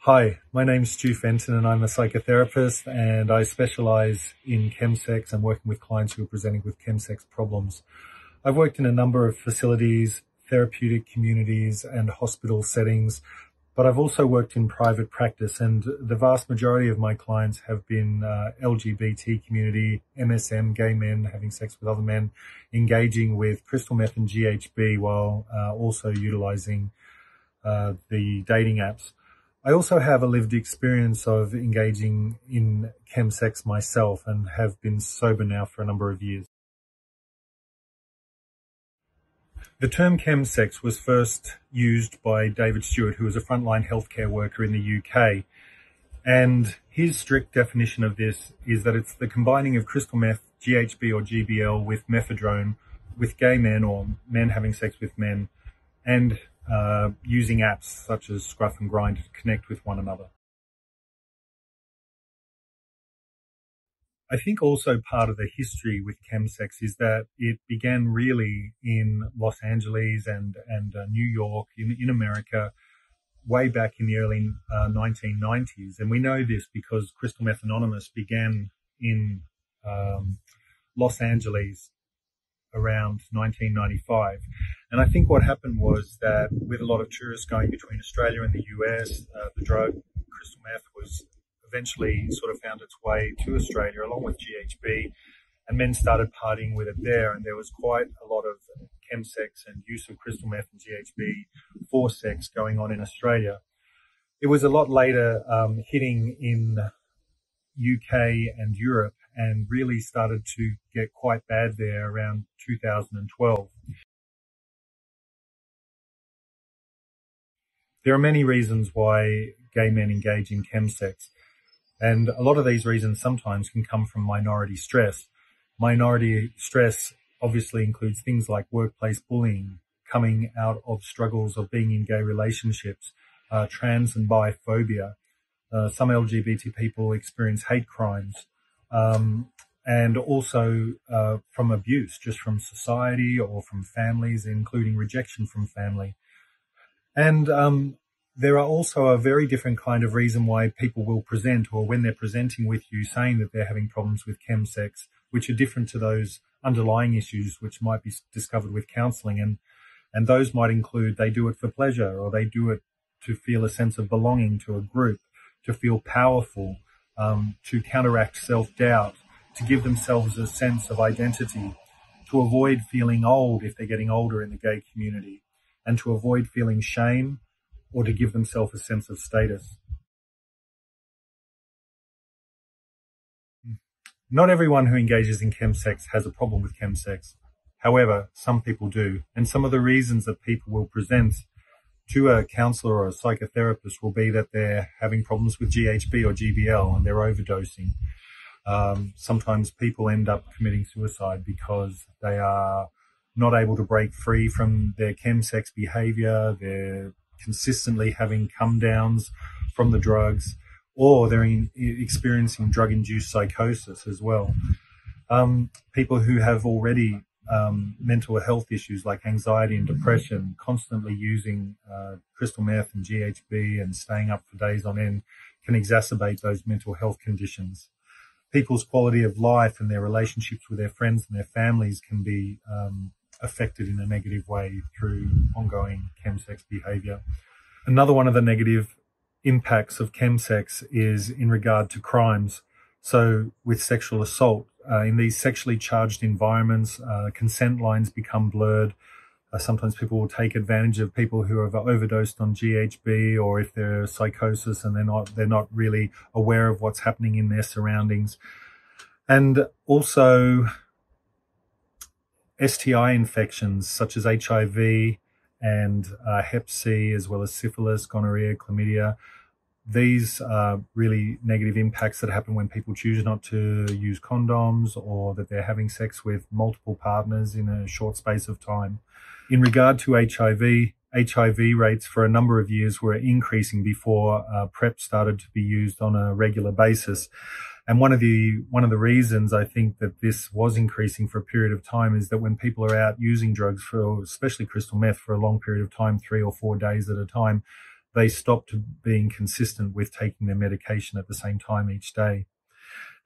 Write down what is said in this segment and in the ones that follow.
Hi, my name's Stu Fenton and I'm a psychotherapist, and I specialise in ChemSex and working with clients who are presenting with ChemSex problems. I've worked in a number of facilities, therapeutic communities and hospital settings, but I've also worked in private practice, and the vast majority of my clients have been LGBT community, MSM, gay men having sex with other men, engaging with crystal meth and GHB while also utilising the dating apps. I also have a lived experience of engaging in ChemSex myself and have been sober now for a number of years. The term ChemSex was first used by David Stewart, who was a frontline healthcare worker in the UK. And his strict definition of this is that it's the combining of crystal meth, GHB or GBL with methadone with gay men or men having sex with men, and using apps such as Scruff and Grind to connect with one another. I think also part of the history with ChemSex is that it began really in Los Angeles and New York in America way back in the early 1990s. And we know this because Crystal Meth Anonymous began in Los Angeles around 1995. And I think what happened was that with a lot of tourists going between Australia and the US, the drug crystal meth was eventually sort of found its way to Australia along with GHB, and men started partying with it there, and there was quite a lot of ChemSex and use of crystal meth and GHB for sex going on in Australia. It was a lot later hitting in UK and Europe, and really started to get quite bad there around 2012. There are many reasons why gay men engage in ChemSex, and a lot of these reasons sometimes can come from minority stress. Minority stress obviously includes things like workplace bullying, coming out of struggles of being in gay relationships, trans and bi phobia. Some LGBT people experience hate crimes, and also from abuse, just from society or from families, including rejection from family. And there are also a very different kind of reason why people will present, or when they're presenting with you saying that they're having problems with ChemSex, which are different to those underlying issues which might be discovered with counselling. And those might include they do it for pleasure, or they do it to feel a sense of belonging to a group, to feel powerful, to counteract self-doubt, to give themselves a sense of identity, to avoid feeling old if they're getting older in the gay community, and to avoid feeling shame, or to give themselves a sense of status. Not everyone who engages in ChemSex has a problem with ChemSex. However, some people do, and some of the reasons that people will present to a counsellor or a psychotherapist will be that they're having problems with GHB or GBL and they're overdosing. Sometimes people end up committing suicide because they are not able to break free from their ChemSex behaviour, they're consistently having come downs from the drugs, or they're experiencing drug-induced psychosis as well. People who have already mental health issues like anxiety and depression, constantly using crystal meth and GHB and staying up for days on end, can exacerbate those mental health conditions. People's quality of life and their relationships with their friends and their families can be affected in a negative way through ongoing ChemSex behaviour. Another one of the negative impacts of ChemSex is in regard to crimes. So with sexual assault, in these sexually charged environments, consent lines become blurred. Sometimes people will take advantage of people who have overdosed on GHB, or if they're psychosis and they're not really aware of what's happening in their surroundings. And also STI infections such as HIV and Hep C, as well as syphilis, gonorrhea, chlamydia. These are really negative impacts that happen when people choose not to use condoms, or that they're having sex with multiple partners in a short space of time. In regard to HIV rates for a number of years were increasing before PrEP started to be used on a regular basis. And one of the reasons I think that this was increasing for a period of time is that when people are out using drugs, for especially crystal meth, for a long period of time, 3 or 4 days at a time, they stopped being consistent with taking their medication at the same time each day.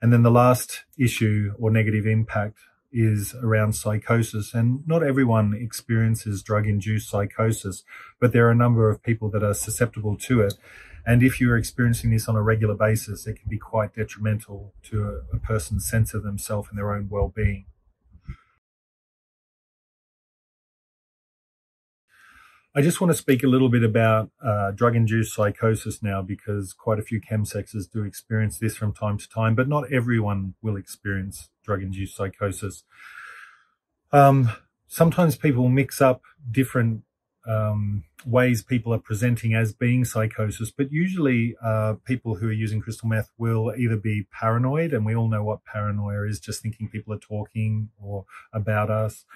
And then the last issue or negative impact is around psychosis. And not everyone experiences drug-induced psychosis, but there are a number of people that are susceptible to it. And if you're experiencing this on a regular basis, it can be quite detrimental to a person's sense of themselves and their own well-being. I just want to speak a little bit about drug-induced psychosis now, because quite a few chemsexers do experience this from time to time, but not everyone will experience drug-induced psychosis. Sometimes people mix up different ways people are presenting as being psychosis, but usually people who are using crystal meth will either be paranoid, and we all know what paranoia is, just thinking people are talking or about us,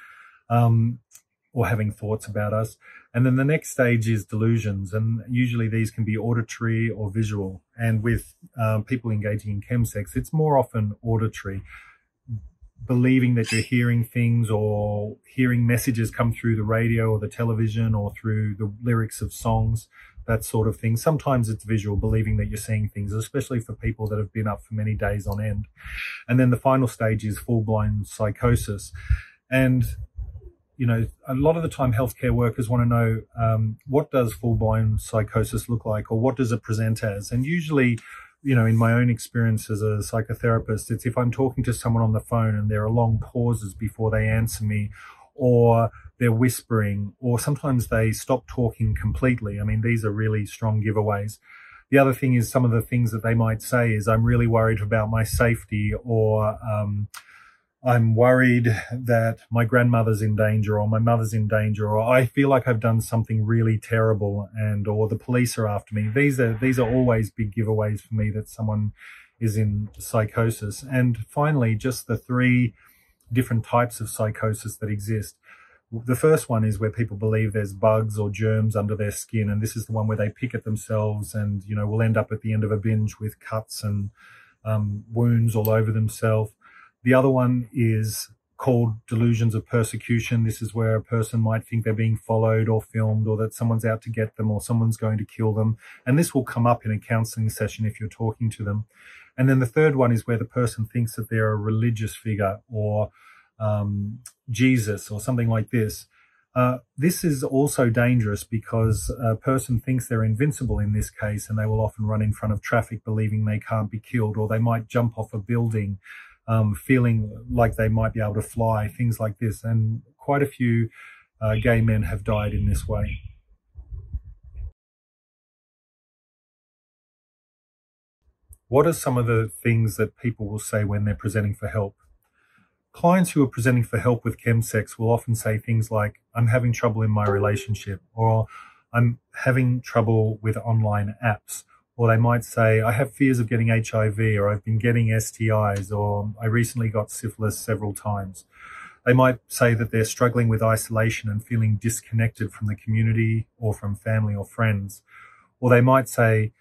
or having thoughts about us. And then the next stage is delusions, and usually these can be auditory or visual. And with people engaging in chemsex, it's more often auditory, believing that you're hearing things or hearing messages come through the radio or the television or through the lyrics of songs, that sort of thing. Sometimes it's visual, believing that you're seeing things, especially for people that have been up for many days on end. And then the final stage is full-blown psychosis. And you know, a lot of the time healthcare workers want to know what does full-blown psychosis look like, or what does it present as? And usually, you know, in my own experience as a psychotherapist, it's if I'm talking to someone on the phone and there are long pauses before they answer me, or they're whispering, or sometimes they stop talking completely. I mean, these are really strong giveaways. The other thing is some of the things that they might say is, I'm really worried about my safety, or I'm worried that my grandmother's in danger, or my mother's in danger, or I feel like I've done something really terrible, and or the police are after me. These are always big giveaways for me that someone is in psychosis. And finally, just the three different types of psychosis that exist. The first one is where people believe there's bugs or germs under their skin, and this is the one where they pick at themselves and, you know, will end up at the end of a binge with cuts and wounds all over themselves. The other one is called delusions of persecution. This is where a person might think they're being followed or filmed, or that someone's out to get them, or someone's going to kill them. And this will come up in a counseling session if you're talking to them. And then the third one is where the person thinks that they're a religious figure, or Jesus, or something like this. This is also dangerous because a person thinks they're invincible in this case, and they will often run in front of traffic believing they can't be killed, or they might jump off a building feeling like they might be able to fly, things like this. And quite a few gay men have died in this way. What are some of the things that people will say when they're presenting for help? Clients who are presenting for help with chemsex will often say things like, I'm having trouble in my relationship, or I'm having trouble with online apps. Or they might say, I have fears of getting HIV, or I've been getting STIs, or I recently got syphilis several times. They might say that they're struggling with isolation and feeling disconnected from the community or from family or friends. Or they might say,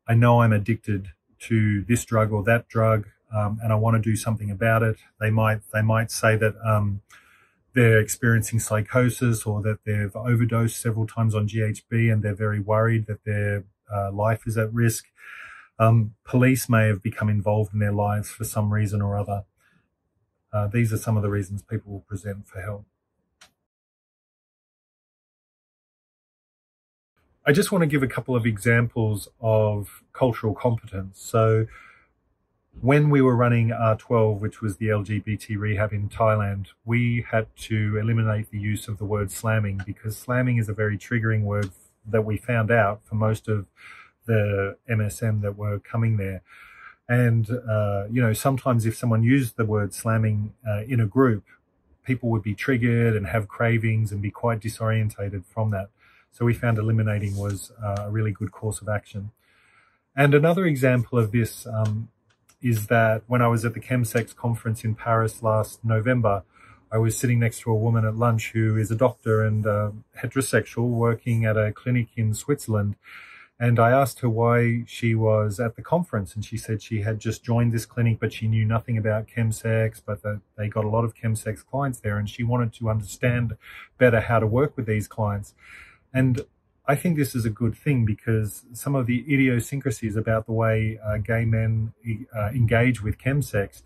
I know I'm addicted to this drug or that drug, and I want to do something about it. They might say that they're experiencing psychosis, or that they've overdosed several times on GHB and they're very worried that their life is at risk. Police may have become involved in their lives for some reason or other. These are some of the reasons people will present for help. I just want to give a couple of examples of cultural competence. So when we were running R12, which was the LGBT rehab in Thailand, we had to eliminate the use of the word slamming, because slamming is a very triggering word that we found out for most of the MSM that were coming there. And, you know, sometimes if someone used the word slamming in a group, people would be triggered and have cravings and be quite disorientated from that. So we found eliminating was a really good course of action. And another example of this is that when I was at the ChemSex conference in Paris last November, I was sitting next to a woman at lunch who is a doctor and heterosexual, working at a clinic in Switzerland. And I asked her why she was at the conference, and she said she had just joined this clinic, but she knew nothing about ChemSex, but that they got a lot of ChemSex clients there, and she wanted to understand better how to work with these clients. And I think this is a good thing because some of the idiosyncrasies about the way gay men engage with chemsex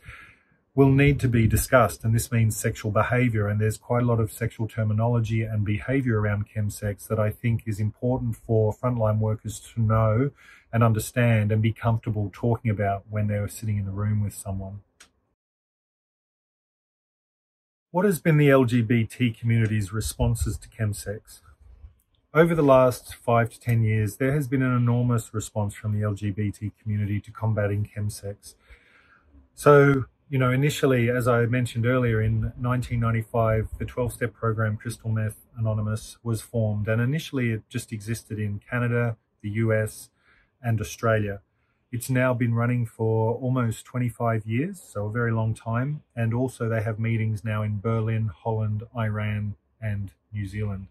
will need to be discussed, and this means sexual behavior, and there's quite a lot of sexual terminology and behavior around chemsex that I think is important for frontline workers to know and understand and be comfortable talking about when they're sitting in the room with someone. What has been the LGBT community's responses to chemsex? Over the last 5 to 10 years, there has been an enormous response from the LGBT community to combating chemsex. So, initially, as I mentioned earlier, in 1995, the 12-step program Crystal Meth Anonymous was formed, and initially it just existed in Canada, the US, and Australia. It's now been running for almost 25 years, so a very long time, and also they have meetings now in Berlin, Holland, Iran, and New Zealand.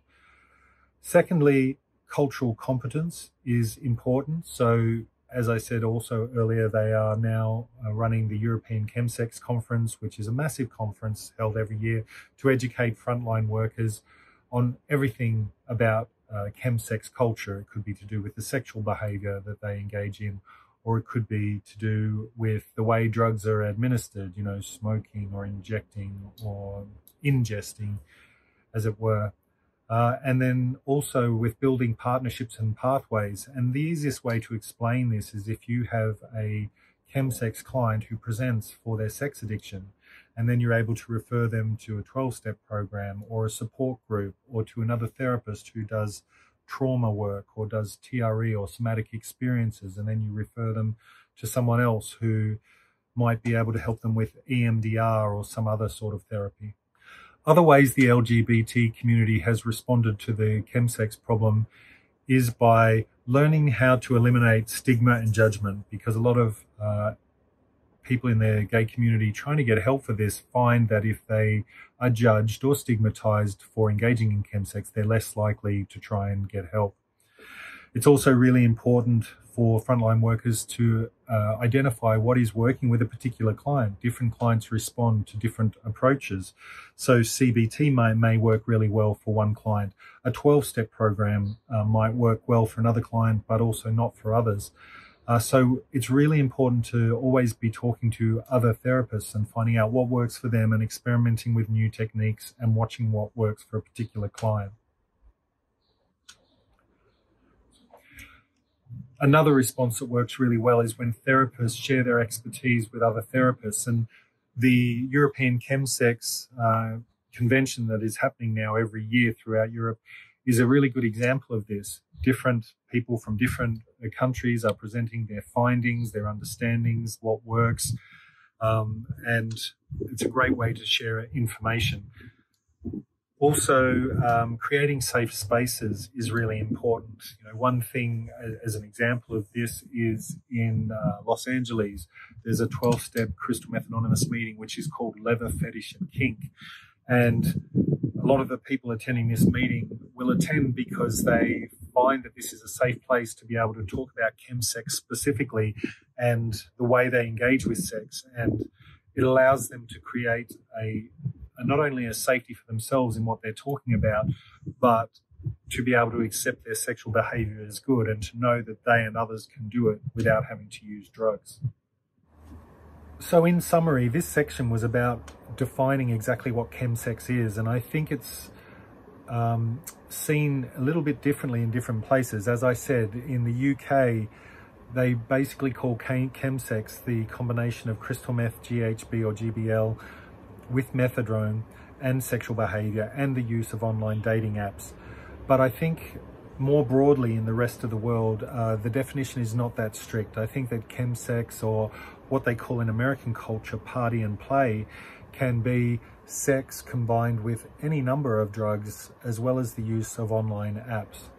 Secondly, cultural competence is important. So, as I said also earlier, they are now running the European ChemSex conference, which is a massive conference held every year to educate frontline workers on everything about chemsex culture. It could be to do with the sexual behavior that they engage in, or it could be to do with the way drugs are administered, smoking or injecting or ingesting, as it were. And then also with building partnerships and pathways. And the easiest way to explain this is if you have a chemsex client who presents for their sex addiction, and then you're able to refer them to a 12-step program or a support group or to another therapist who does trauma work or does TRE or somatic experiences, and then you refer them to someone else who might be able to help them with EMDR or some other sort of therapy. Other ways the LGBT community has responded to the chemsex problem is by learning how to eliminate stigma and judgment, because a lot of people in the gay community trying to get help for this find that if they are judged or stigmatized for engaging in chemsex, they're less likely to try and get help. It's also really important for frontline workers to identify what is working with a particular client. Different clients respond to different approaches. So CBT may work really well for one client. A 12-step program might work well for another client, but also not for others. So it's really important to always be talking to other therapists and finding out what works for them and experimenting with new techniques and watching what works for a particular client. Another response that works really well is when therapists share their expertise with other therapists. And the European ChemSex convention that is happening now every year throughout Europe is a really good example of this. Different people from different countries are presenting their findings, their understandings, what works, and it's a great way to share information. Also, creating safe spaces is really important. One thing as an example of this is in Los Angeles, there's a 12-step Crystal Meth Anonymous meeting, which is called Leather, Fetish and Kink. And a lot of the people attending this meeting will attend because they find that this is a safe place to be able to talk about chemsex specifically and the way they engage with sex. And it allows them to create not only a safety for themselves in what they're talking about, but to be able to accept their sexual behavior as good and to know that they and others can do it without having to use drugs. So in summary, this section was about defining exactly what chemsex is, and I think it's seen a little bit differently in different places. As I said, in the UK, they basically call chemsex the combination of crystal meth, GHB or GBL, with methadone and sexual behavior and the use of online dating apps. But I think more broadly in the rest of the world, the definition is not that strict. I think that chemsex, or what they call in American culture party and play, can be sex combined with any number of drugs as well as the use of online apps.